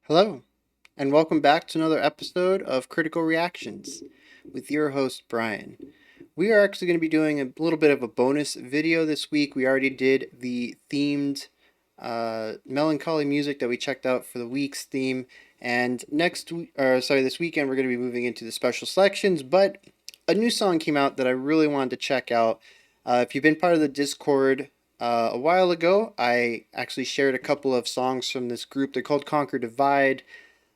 Hello, and welcome back to another episode of Critical Reactions with your host, Bryan. We are actually going to be doing a little bit of a bonus video this week. We already did the themed melancholy music that we checked out for the week's theme, and this weekend we're going to be moving into the special selections. But a new song came out that I really wanted to check out. If you've been part of the Discord a while ago, I actually shared a couple of songs from this group. They're called Conquer Divide,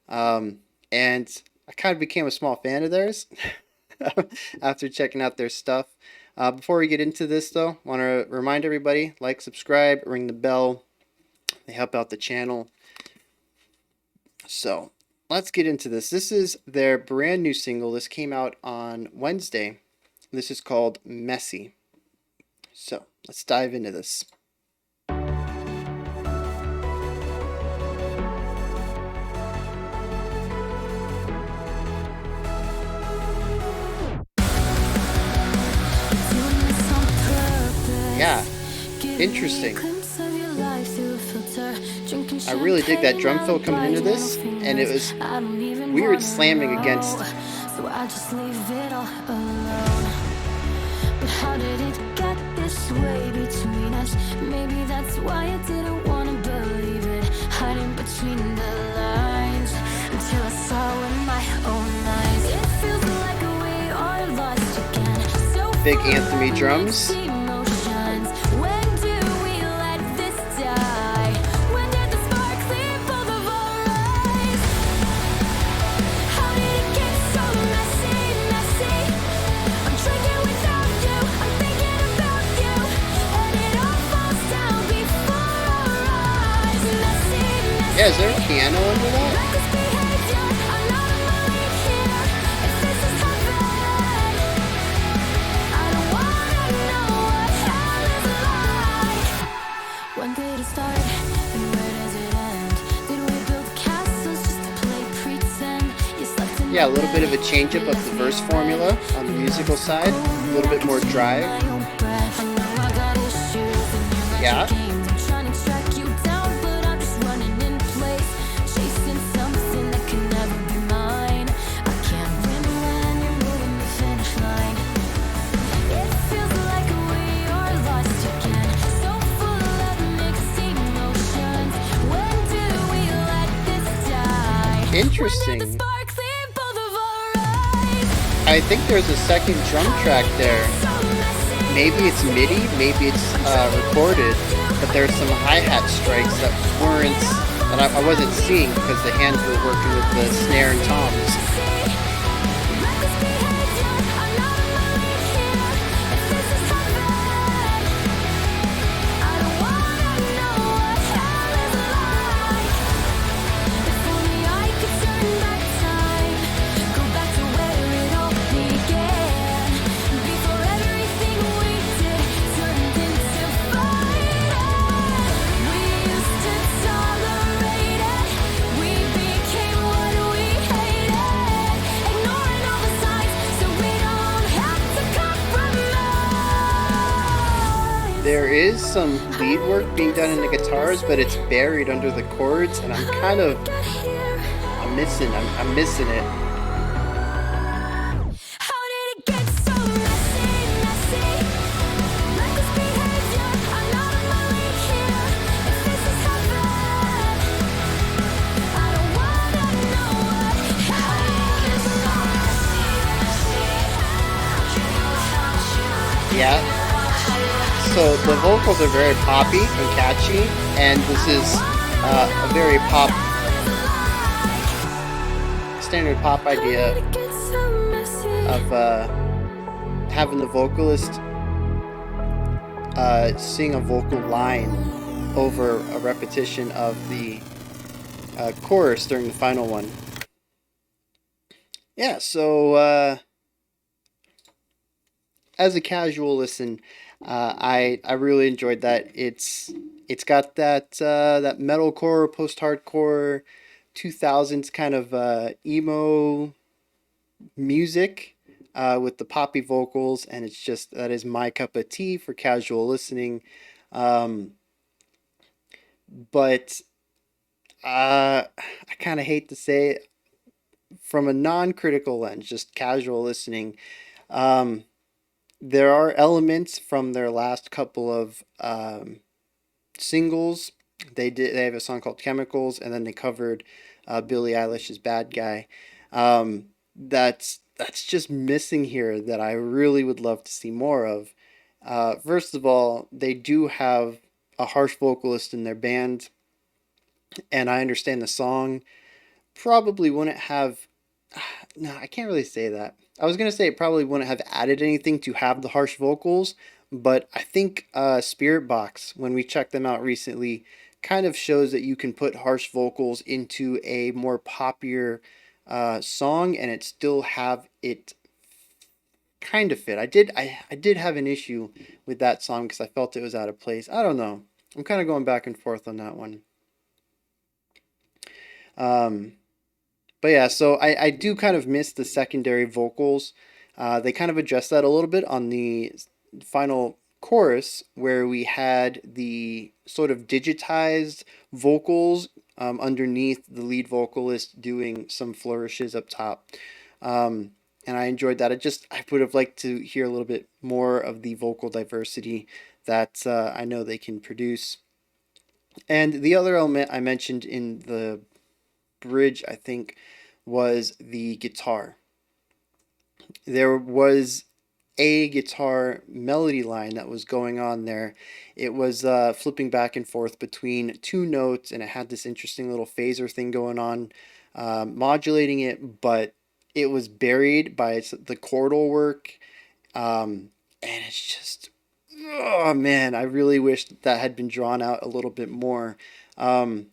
and I kind of became a small fan of theirs after checking out their stuff. Before we get into this, though, want to remind everybody, like, subscribe, ring the bell. They help out the channel. So let's get into this. This is their brand new single. This came out on Wednesday. This is called Messy. So let's dive into this. Yeah, interesting. I really dig that drum fill coming into this, and it was weird slamming against. So I just leave it all alone. But how did it get this way between us? Maybe that's why I didn't want to believe it. Hiding between the lines until I saw in my own eyes. It feels like we are lost again. So big anthemy drums. Yeah, is there a piano under that? When did it start and where does it end? Did we build castles just to play pretend? Yeah, a little bit of a change up of the verse formula on the musical side, a little bit more drive. Yeah. Interesting. I think there's a second drum track there. Maybe it's MIDI, maybe it's recorded, but there's some hi-hat strikes that I wasn't seeing because the hands were working with the snare and toms. There is some lead work being done in the guitars, but it's buried under the chords, and I'm missing it. Yeah. So the vocals are very poppy and catchy, and this is a very standard pop idea of having the vocalist sing a vocal line over a repetition of the chorus during the final one. Yeah, so as a casual listen, I really enjoyed that. It's got that that metalcore, post-hardcore, 2000s kind of emo music with the poppy vocals, and that is my cup of tea for casual listening. But I kind of hate to say it, from a non-critical lens, just casual listening. Um, there are elements from their last couple of singles. They have a song called Chemicals, and then they covered Billie Eilish's Bad Guy. That's just missing here that I really would love to see more of. First of all, they do have a harsh vocalist in their band, and I understand the song probably wouldn't have. No, I can't really say that. I was gonna say it probably wouldn't have added anything to have the harsh vocals, but I think Spirit Box, when we checked them out recently, kind of shows that you can put harsh vocals into a more popular song and it still have it kind of fit. I did have an issue with that song because I felt it was out of place. I don't know. I'm kind of going back and forth on that one. Um, But yeah, so I do kind of miss the secondary vocals. They kind of addressed that a little bit on the final chorus, where we had the sort of digitized vocals underneath the lead vocalist doing some flourishes up top. Um, and I enjoyed that. I would have liked to hear a little bit more of the vocal diversity that I know they can produce. And the other element I mentioned in the bridge, I think, was the guitar. There was a guitar melody line that was going on there. It was flipping back and forth between two notes, and it had this interesting little phaser thing going on, modulating it, but it was buried by the chordal work. And it's just, oh man, I really wish that had been drawn out a little bit more. Um,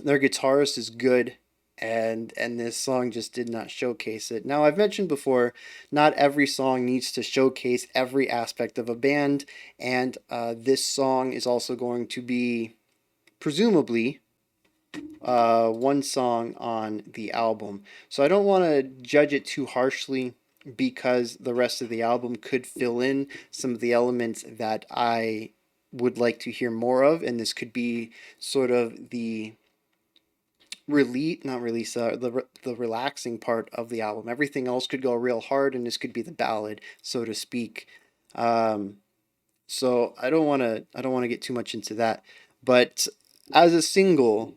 their guitarist is good, and this song just did not showcase it. Now, I've mentioned before, not every song needs to showcase every aspect of a band, and this song is also going to be presumably one song on the album. So I don't want to judge it too harshly because the rest of the album could fill in some of the elements that I would like to hear more of, and this could be sort of the release not release the relaxing part of the album. Everything else could go real hard, and this could be the ballad, so to speak. um so I don't want to get too much into that, but as a single,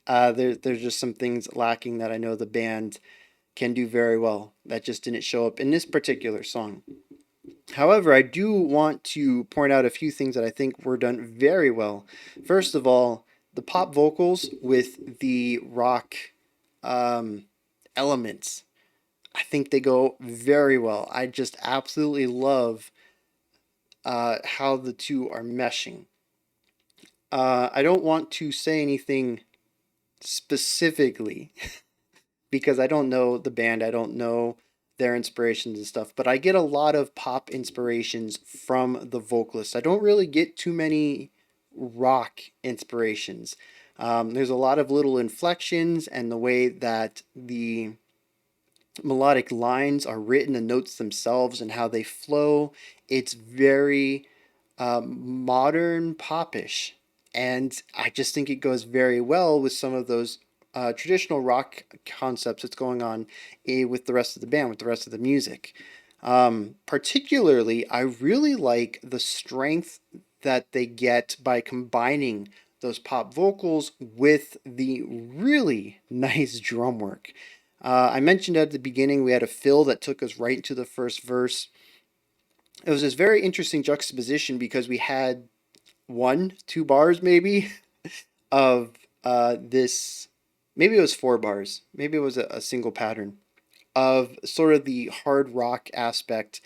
there's just some things lacking that I know the band can do very well that just didn't show up in this particular song. However, I do want to point out a few things that I think were done very well. First of all, the pop vocals with the rock um, elements. I think they go very well. I just absolutely love how the two are meshing. I don't want to say anything specifically because I don't know the band, I don't know their inspirations and stuff, but I get a lot of pop inspirations from the vocalists. I don't really get too many rock inspirations. There's a lot of little inflections and the way that the melodic lines are written, the notes themselves, and how they flow. It's very modern popish, and I just think it goes very well with some of those traditional rock concepts that's going on with the rest of the band, with the rest of the music. Particularly, I really like the strength that they get by combining those pop vocals with the really nice drum work. I mentioned at the beginning we had a fill that took us right into the first verse. It was this very interesting juxtaposition because we had one, 2 bars maybe of this, maybe it was 4 bars, maybe it was a single pattern of sort of the hard rock aspect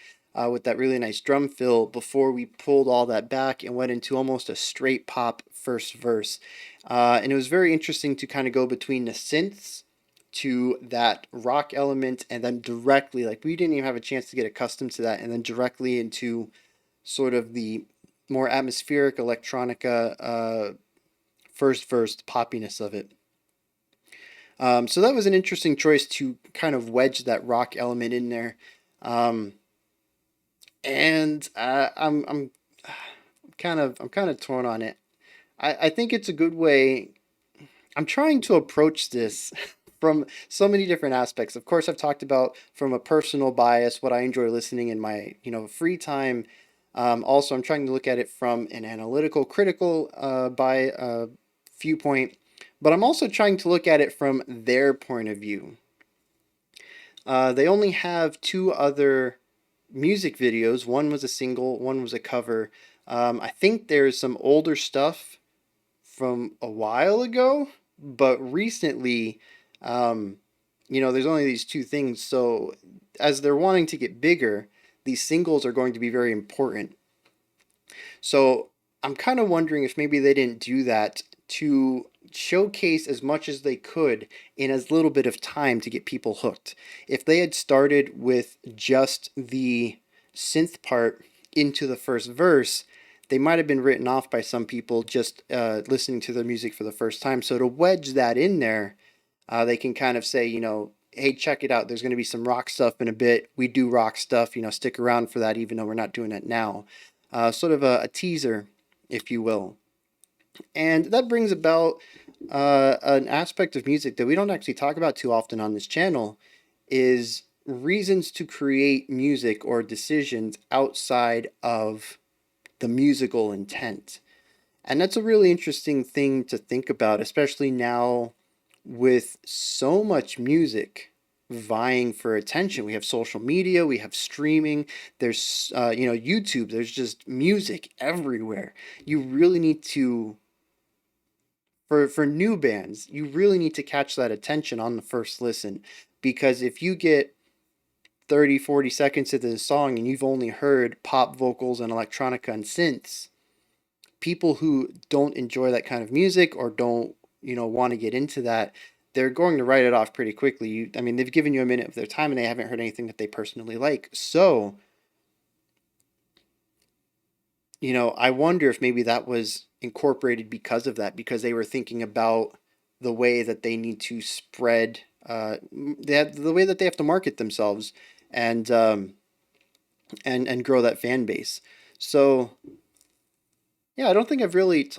with that really nice drum fill before we pulled all that back and went into almost a straight pop first verse. And it was very interesting to kind of go between the synths to that rock element and then directly, like we didn't even have a chance to get accustomed to that, and then directly into sort of the more atmospheric electronica first verse poppiness of it. So that was an interesting choice to kind of wedge that rock element in there. Um, and I'm kind of torn on it. I think it's a good way. I'm trying to approach this from so many different aspects. Of course, I've talked about from a personal bias, what I enjoy listening in my, free time. Also, I'm trying to look at it from an analytical, critical by viewpoint, but I'm also trying to look at it from their point of view. They only have two other music videos. One was a single, one was a cover. I think there's some older stuff from a while ago, but recently, um, there's only these two things. So as they're wanting to get bigger, these singles are going to be very important. So I'm kind of wondering if maybe they didn't do that to showcase as much as they could in as little bit of time to get people hooked. If they had started with just the synth part into the first verse, they might have been written off by some people just listening to their music for the first time. So to wedge that in there, they can kind of say, hey, check it out. There's going to be some rock stuff in a bit. We do rock stuff, stick around for that, even though we're not doing it now. Sort of a teaser, if you will. And that brings about an aspect of music that we don't actually talk about too often on this channel is reasons to create music or decisions outside of the musical intent. And that's a really interesting thing to think about, especially now with so much music vying for attention. We have social media, we have streaming, there's YouTube, there's just music everywhere. You really need to for new bands, you really need to catch that attention on the first listen, because if you get 30, 40 seconds into the song and you've only heard pop vocals and electronica and synths, people who don't enjoy that kind of music or don't, want to get into that, they're going to write it off pretty quickly. I mean, they've given you a minute of their time and they haven't heard anything that they personally like. So, I wonder if maybe that was incorporated because of that, because they were thinking about the way that they need to spread, the way that they have to market themselves and and grow that fan base. So yeah, I don't think I've really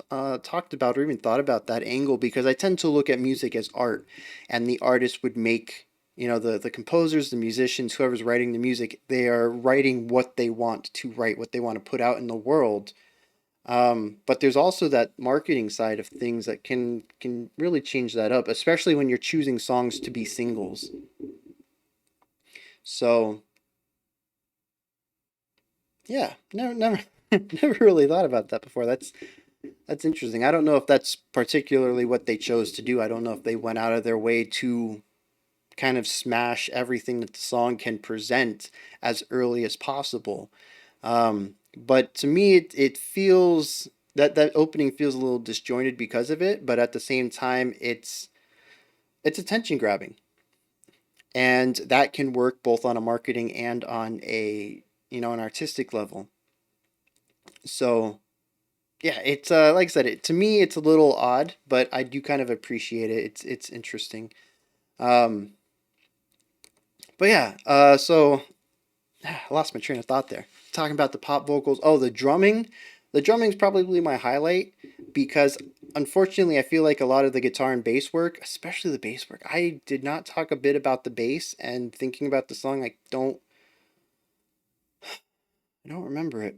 talked about or even thought about that angle, because I tend to look at music as art, and the artist would make, the composers, the musicians, whoever's writing the music, they are writing what they want to write, what they want to put out in the world. But there's also that marketing side of things that can really change that up, especially when you're choosing songs to be singles. So yeah, never never really thought about that before. That's interesting. I don't know if that's particularly what they chose to do. I don't know if they went out of their way to kind of smash everything that the song can present as early as possible. But to me, it feels that opening feels a little disjointed because of it. But at the same time, it's attention grabbing, and that can work both on a marketing and on a an artistic level. So yeah, it's like I said, to me it's a little odd, but I do kind of appreciate it. It's interesting. Um, but yeah, so I lost my train of thought there. Talking about the pop vocals. Oh, the drumming. The drumming's probably my highlight, because unfortunately I feel like a lot of the guitar and bass work, especially the bass work, I did not talk a bit about the bass, and thinking about the song, I don't remember it.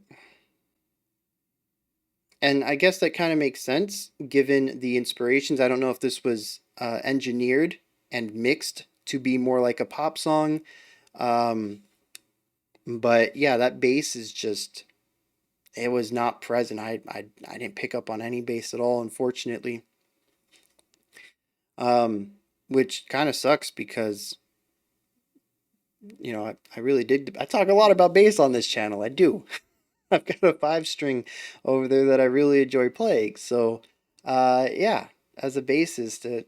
And I guess that kind of makes sense given the inspirations. I don't know if this was engineered and mixed to be more like a pop song. Um, but yeah, that bass is just, it was not present. I didn't pick up on any bass at all, unfortunately. Um, which kind of sucks because, I really dig, I talk a lot about bass on this channel. I do. I've got a five string over there that I really enjoy playing. So, yeah, as a bassist, it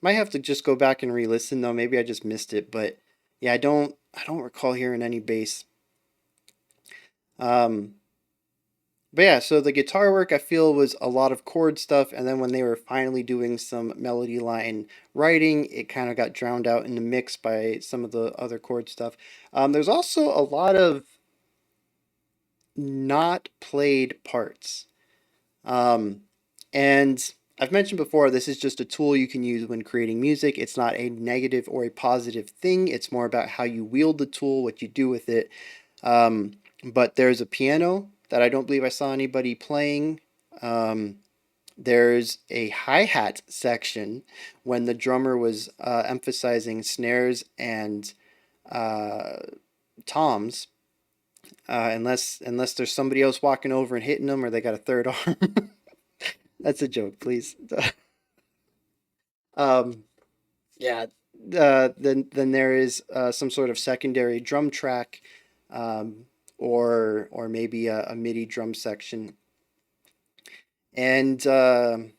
might have to just go back and re-listen though. Maybe I just missed it, but yeah, I don't recall hearing any bass. Um, but yeah, so the guitar work I feel was a lot of chord stuff, and then when they were finally doing some melody line writing, it kind of got drowned out in the mix by some of the other chord stuff. There's also a lot of not played parts. Um, And I've mentioned before, this is just a tool you can use when creating music. It's not a negative or a positive thing. It's more about how you wield the tool, what you do with it. Um, but there's a piano that I don't believe I saw anybody playing. Um, there's a hi-hat section when the drummer was emphasizing snares and uh, toms, unless there's somebody else walking over and hitting them, or they got a third arm. That's a joke, please. um, yeah. Then there is some sort of secondary drum track, um, or maybe a MIDI drum section, and I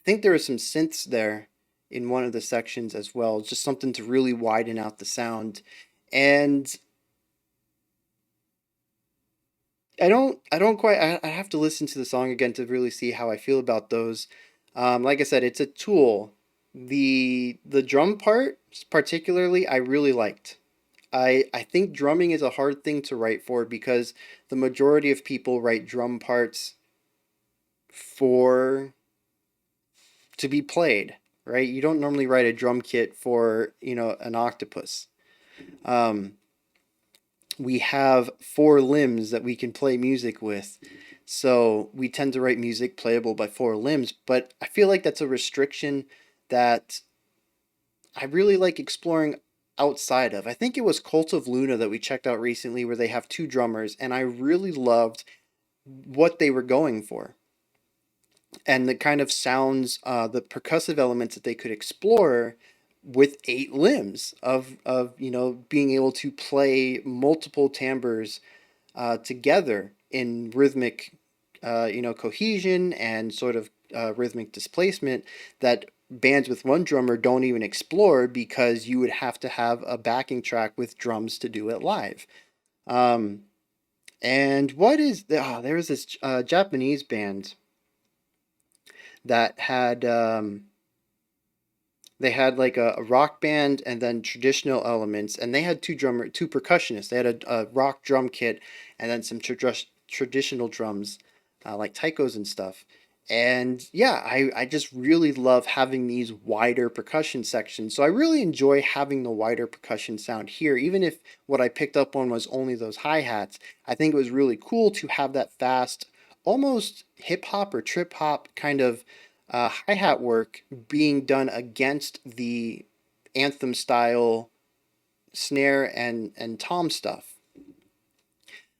think there are some synths there in one of the sections as well. Just something to really widen out the sound. And I have to listen to the song again to really see how I feel about those. Like I said, it's a tool. The drum part particularly I really liked. I think drumming is a hard thing to write for because the majority of people write drum parts for to be played, right? You don't normally write a drum kit for, an octopus. Um, we have four limbs that we can play music with. So we tend to write music playable by four limbs, but I feel like that's a restriction that I really like exploring outside of. I think it was Cult of Luna that we checked out recently where they have two drummers, and I really loved what they were going for and the kind of sounds, the percussive elements that they could explore with eight limbs of being able to play multiple timbres together in rhythmic, cohesion and sort of rhythmic displacement that bands with one drummer don't even explore because you would have to have a backing track with drums to do it live. Um, and what is there was this Japanese band that had they had like a rock band and then traditional elements, and they had two percussionists. They had a rock drum kit and then some traditional drums, like taikos and stuff. And yeah, I just really love having these wider percussion sections. So I really enjoy having the wider percussion sound here, even if what I picked up on was only those hi-hats. I think it was really cool to have that fast, almost hip hop or trip hop kind of hi-hat work being done against the anthem style snare and tom stuff.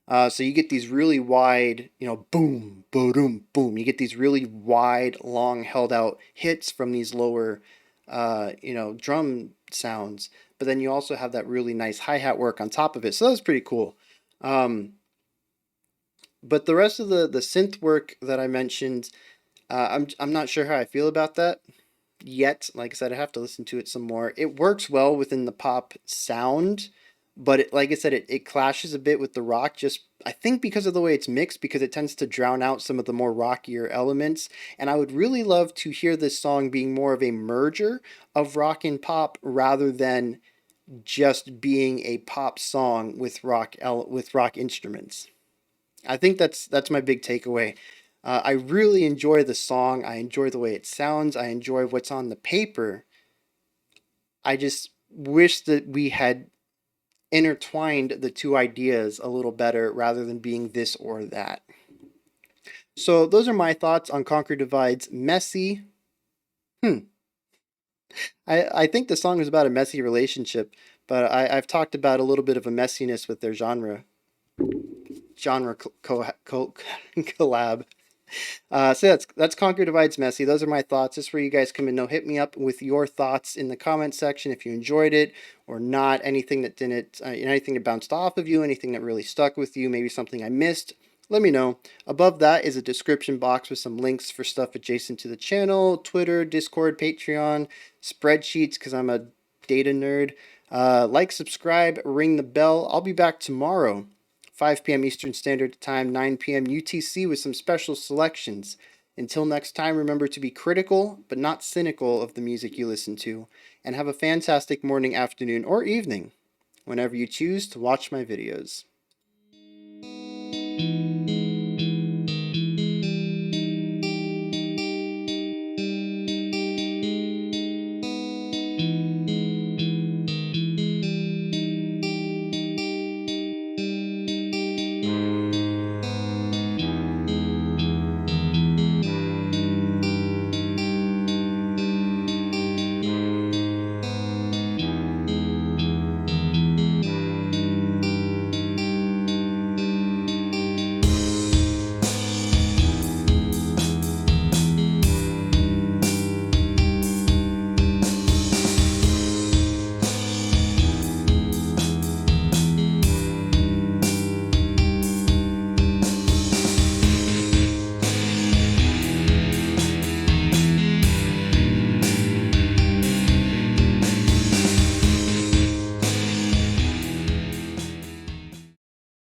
So you get these really wide, boom, boom, boom. You get these really wide, long, held out hits from these lower, drum sounds. But then you also have that really nice hi-hat work on top of it. So that was pretty cool. Um, but the rest of the synth work that I mentioned, I'm not sure how I feel about that yet. Like I said, I have to listen to it some more. It works well within the pop sound, but like I said, it clashes a bit with the rock. Just I think because of the way it's mixed, because it tends to drown out some of the more rockier elements. And I would really love to hear this song being more of a merger of rock and pop rather than just being a pop song with with rock instruments. I think that's my big takeaway. I really enjoy the song. I enjoy the way it sounds. I enjoy what's on the paper. I just wish that we had intertwined the two ideas a little better rather than being this or that. So those are my thoughts on Conquer Divide's Messy. Hmm. I think the song is about a messy relationship, but I've talked about a little bit of a messiness with their collab. So that's Conquer Divides Messy. Those are my thoughts. This is where you guys come and know. Hit me up with your thoughts in the comment section if you enjoyed it or not. Anything that didn't, anything that bounced off of you, anything that really stuck with you, maybe something I missed. Let me know. Above that is a description box with some links for stuff adjacent to the channel: Twitter, Discord, Patreon, spreadsheets, because I'm a data nerd. Like, subscribe, ring the bell. I'll be back tomorrow, 5 p.m. Eastern Standard Time, 9 p.m. UTC, with some special selections. Until next time, remember to be critical but not cynical of the music you listen to, and have a fantastic morning, afternoon, or evening whenever you choose to watch my videos.